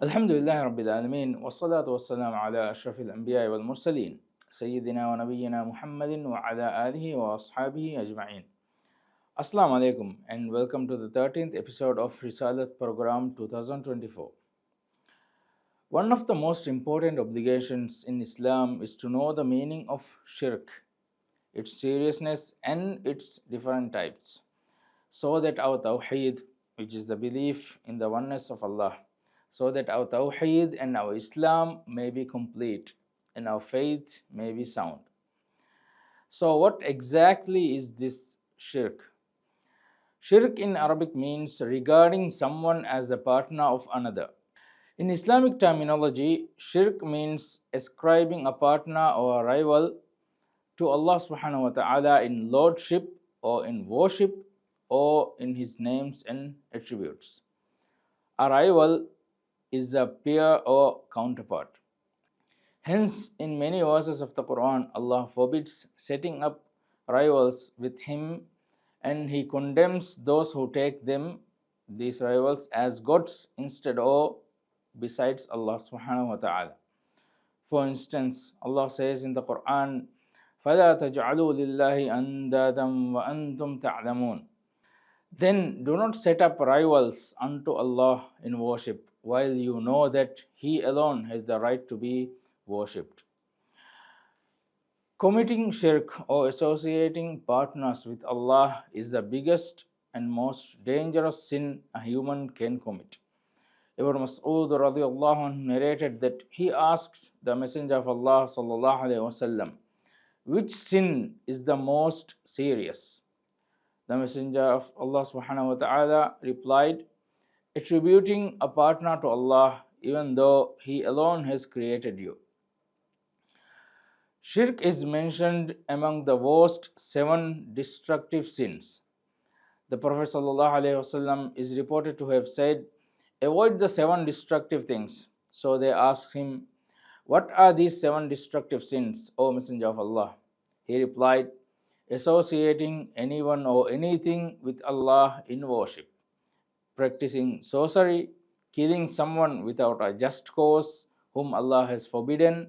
Alhamdulillah Rabbil Alameen, wassalatu wassalamu ala ashrafil anbiya wal mursaleen, Sayyidina wa Nabiyyina Muhammadin wa ala alihi wa ashabihi ajma'in. Assalamu alaikum and welcome to the 13th episode of Risaalath Program 2024. One of the most important obligations in Islam is to know the meaning of shirk, its seriousness and its different types, so that our tawheed, which is the belief in the oneness of Allah, so that our tawheed and our Islam may be complete and our faith may be sound. So, what exactly is this shirk? Shirk in Arabic means regarding someone as the partner of another. In Islamic terminology, shirk means ascribing a partner or a rival to Allah subhanahu wa ta'ala in lordship or in worship or in his names and attributes. A rival is a peer or counterpart. Hence, in many verses of the Quran, Allah forbids setting up rivals with him and he condemns those who take these rivals, as gods instead or besides Allah subhanahu wa ta'ala. For instance, Allah says in the Quran, فَلَا تَجْعَلُوا لِلَّهِ أَنْدَادًا وَأَنْتُمْ تَعْلَمُونَ. Then do not set up rivals unto Allah in worship, while you know that He alone has the right to be worshipped. Committing shirk or associating partners with Allah is the biggest and most dangerous sin a human can commit. Ibn Mas'ud radiallahu anhu narrated that he asked the Messenger of Allah sallallahu alaihi wasallam, which sin is the most serious? The Messenger of Allah subhanahu wa ta'ala replied, attributing a partner to Allah even though He alone has created you. Shirk is mentioned among the worst 7 destructive sins. The Prophet sallallahu alaihi wasallam is reported to have said, avoid the 7 destructive things. So they asked him, what are these 7 destructive sins, O Messenger of Allah? He replied, associating anyone or anything with Allah in worship, practicing sorcery, killing someone without a just cause whom Allah has forbidden,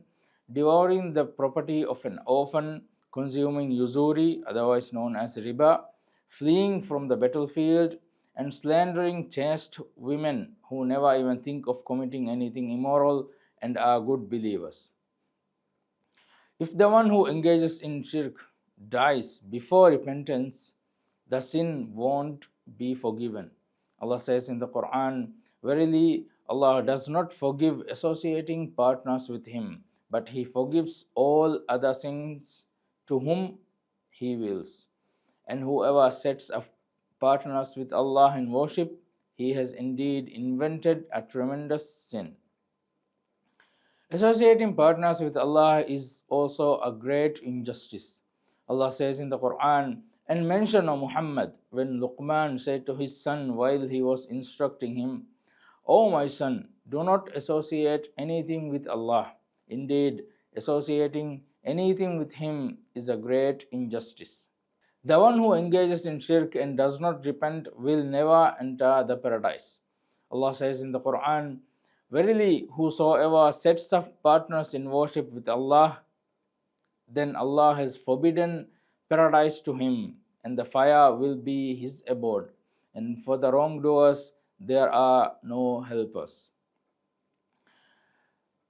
devouring the property of an orphan, consuming usury, otherwise known as riba, fleeing from the battlefield, and slandering chaste women who never even think of committing anything immoral and are good believers. If the one who engages in shirk dies before repentance, the sin won't be forgiven. Allah says in the Quran, verily Allah does not forgive associating partners with Him, but He forgives all other sins to whom He wills. And whoever sets up partners with Allah in worship, he has indeed invented a tremendous sin. Associating partners with Allah is also a great injustice. Allah says in the Quran, and mention, O Mohamed, when Luqman said to his son while he was instructing him, O my son, do not associate anything with Allah. Indeed, associating anything with Him is a great injustice. The one who engages in shirk and does not repent will never enter the paradise. Allah says in the Quran, verily, whosoever sets up partners in worship with Allah, then Allah has forbidden paradise to him, and the fire will be his abode. And for the wrongdoers, there are no helpers.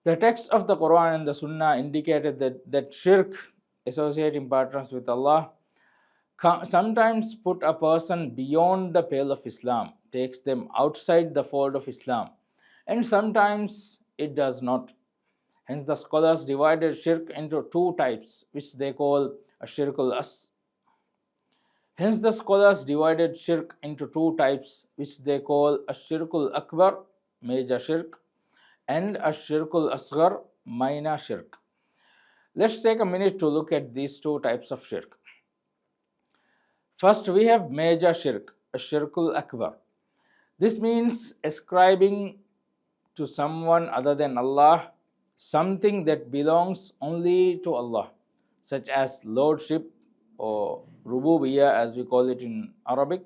The text of the Quran and the Sunnah indicated that shirk, associating partners with Allah, sometimes put a person beyond the pale of Islam, takes them outside the fold of Islam, and sometimes it does not. Hence, the scholars divided shirk into 2 types, which they call ashirkul as. Hence, the scholars divided shirk into 2 types, which they call ashirkul akbar, major shirk, and ashirkul asghar, minor shirk. Let's take a minute to look at these 2 types of shirk. First, we have major shirk, ashirkul akbar. This means ascribing to someone other than Allah something that belongs only to Allah, such as lordship or rububiyyah as we call it in Arabic,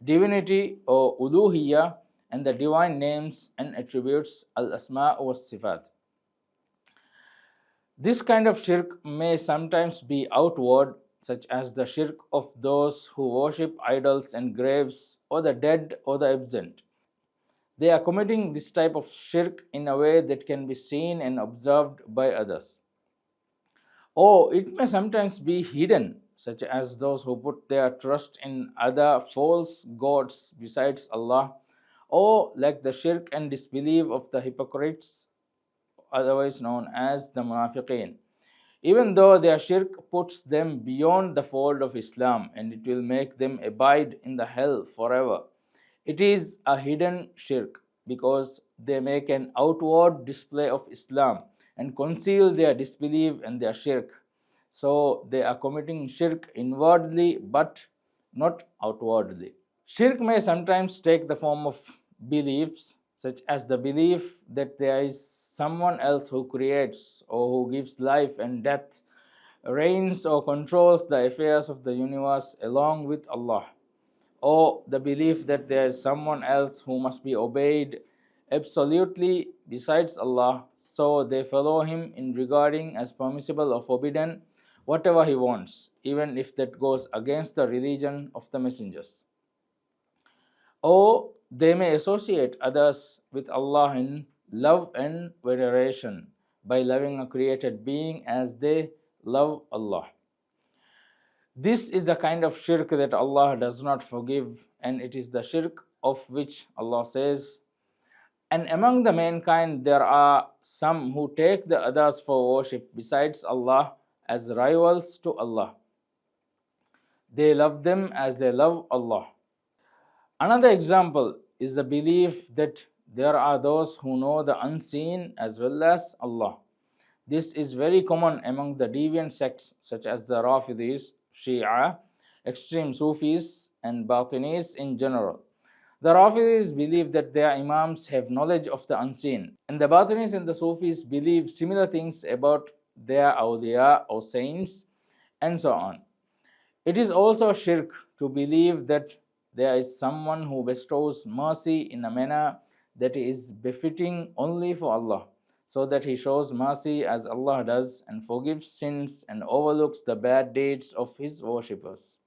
divinity or uluhiyyah, and the divine names and attributes, al-asma wa sifat. This kind of shirk may sometimes be outward, such as the shirk of those who worship idols and graves, or the dead or the absent. They are committing this type of shirk in a way that can be seen and observed by others. Or it may sometimes be hidden, such as those who put their trust in other false gods besides Allah, or like the shirk and disbelief of the hypocrites, otherwise known as the munafiqeen. Even though their shirk puts them beyond the fold of Islam and it will make them abide in the hell forever, it is a hidden shirk because they make an outward display of Islam and conceal their disbelief and their shirk. So they are committing shirk inwardly but not outwardly. Shirk may sometimes take the form of beliefs, such as the belief that there is someone else who creates or who gives life and death, reigns or controls the affairs of the universe along with Allah, or the belief that there is someone else who must be obeyed absolutely besides Allah, so they follow him in regarding as permissible or forbidden whatever he wants, even if that goes against the religion of the messengers. Or they may associate others with Allah in love and veneration by loving a created being as they love Allah. This is the kind of shirk that Allah does not forgive, and it is the shirk of which Allah says, "And among the mankind there are some who take the others for worship besides Allah as rivals to Allah. They love them as they love Allah." Another example is the belief that there are those who know the unseen as well as Allah. This is very common among the deviant sects such as the Rafidis, Shia, extreme Sufis, and Batinis in general. The Rafidis believe that their Imams have knowledge of the unseen, and the Batinis and the Sufis believe similar things about their awliya or saints, and so on. It is also shirk to believe that there is someone who bestows mercy in a manner that is befitting only for Allah, so that he shows mercy as Allah does and forgives sins and overlooks the bad deeds of his worshippers.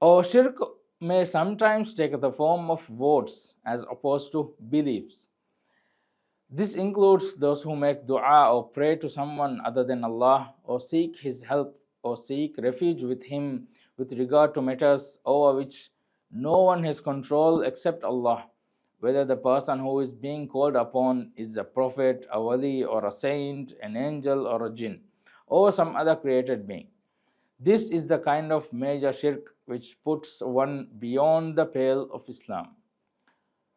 Or shirk may sometimes take the form of votes as opposed to beliefs. This includes those who make dua or pray to someone other than Allah, or seek his help or seek refuge with him with regard to matters over which no one has control except Allah, whether the person who is being called upon is a prophet, a wali, or a saint, an angel, or a jinn, or some other created being. This is the kind of major shirk which puts one beyond the pale of Islam.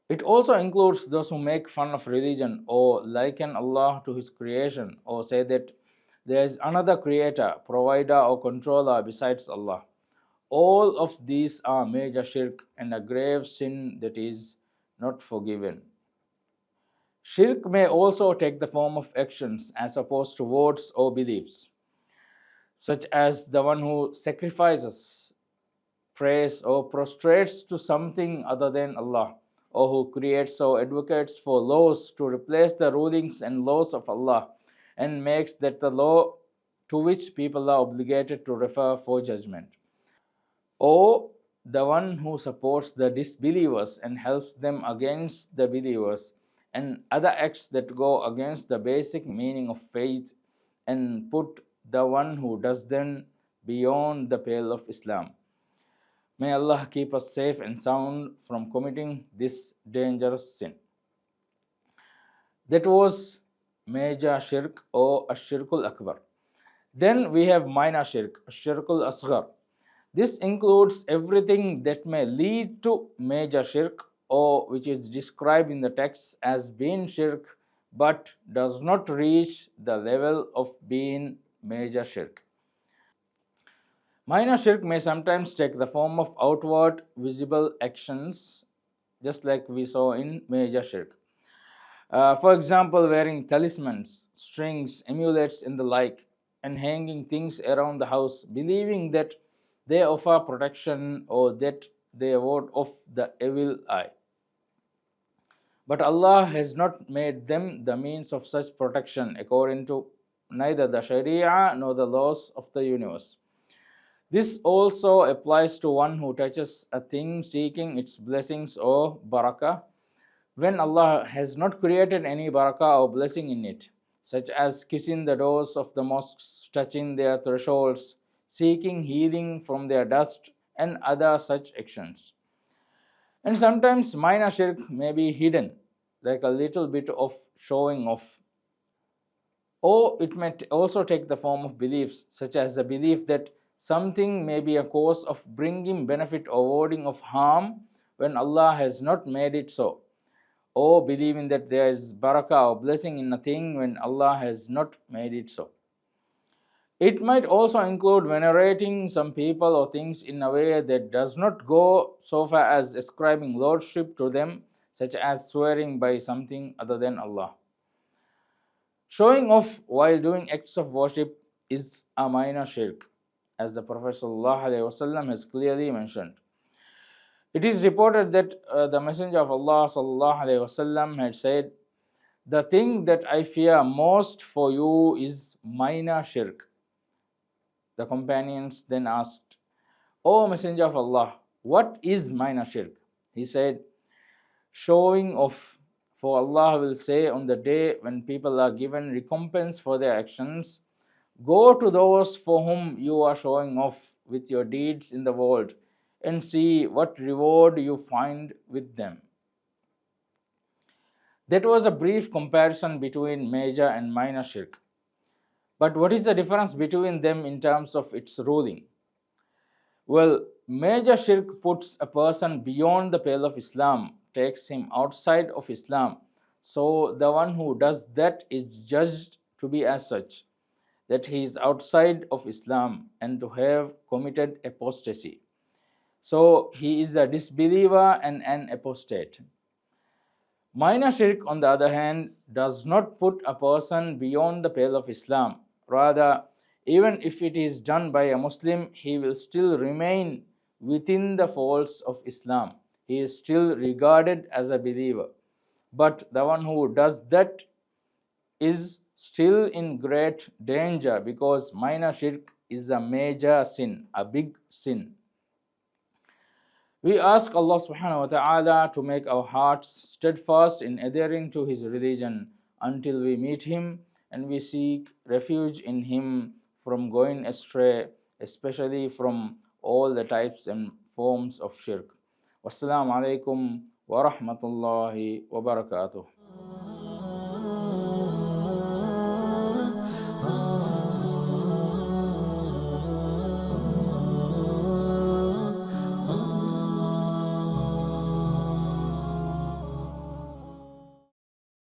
It also includes those who make fun of religion or liken Allah to his creation or say that there is another creator, provider, or controller besides Allah. All of these are major shirk and a grave sin that is not forgiven. Shirk may also take the form of actions as opposed to words or beliefs, such as the one who sacrifices, prays, or prostrates to something other than Allah, or who creates or advocates for laws to replace the rulings and laws of Allah and makes that the law to which people are obligated to refer for judgment. Or the one who supports the disbelievers and helps them against the believers, and other acts that go against the basic meaning of faith and put the one who does them beyond the pale of Islam. May Allah keep us safe and sound from committing this dangerous sin. That was major shirk or ashirkul akbar. Then we have minor shirk, ashirkul asghar. This includes everything that may lead to major shirk or which is described in the text as being shirk but does not reach the level of being major shirk. Minor shirk may sometimes take the form of outward visible actions, just like we saw in major shirk. For example, wearing talismans, strings, amulets, and the like, and hanging things around the house, believing that they offer protection or that they ward off the evil eye. But Allah has not made them the means of such protection according to neither the Sharia nor the laws of the universe. This also applies to one who touches a thing seeking its blessings or barakah, when Allah has not created any barakah or blessing in it, such as kissing the doors of the mosques, touching their thresholds, seeking healing from their dust, and other such actions. And sometimes minor shirk may be hidden, like a little bit of showing off. Or it may also take the form of beliefs, such as the belief that something may be a cause of bringing benefit or warding of harm when Allah has not made it so, or believing that there is barakah or blessing in a thing when Allah has not made it so. It might also include venerating some people or things in a way that does not go so far as ascribing lordship to them, such as swearing by something other than Allah. Showing off while doing acts of worship is a minor shirk, as the Prophet ﷺ has clearly mentioned. It is reported that the Messenger of Allah ﷺ had said, "The thing that I fear most for you is minor shirk." The companions then asked, "O Messenger of Allah, what is minor shirk?" He said, "Showing off. For Allah will say on the day when people are given recompense for their actions, go to those for whom you are showing off with your deeds in the world and see what reward you find with them." That was a brief comparison between major and minor shirk. But what is the difference between them in terms of its ruling? Well, major shirk puts a person beyond the pale of Islam, takes him outside of Islam. So the one who does that is judged to be as such, that he is outside of Islam and to have committed apostasy. So he is a disbeliever and an apostate. Minor shirk, on the other hand, does not put a person beyond the pale of Islam. Rather, even if it is done by a Muslim, he will still remain within the folds of Islam. He is still regarded as a believer. But the one who does that is still in great danger, because minor shirk is a major sin, a big sin. We ask Allah subhanahu wa ta'ala to make our hearts steadfast in adhering to His religion until we meet Him, and we seek refuge in Him from going astray, especially from all the types and forms of shirk. Wassalamu alaikum wa rahmatullahi wa barakatuh.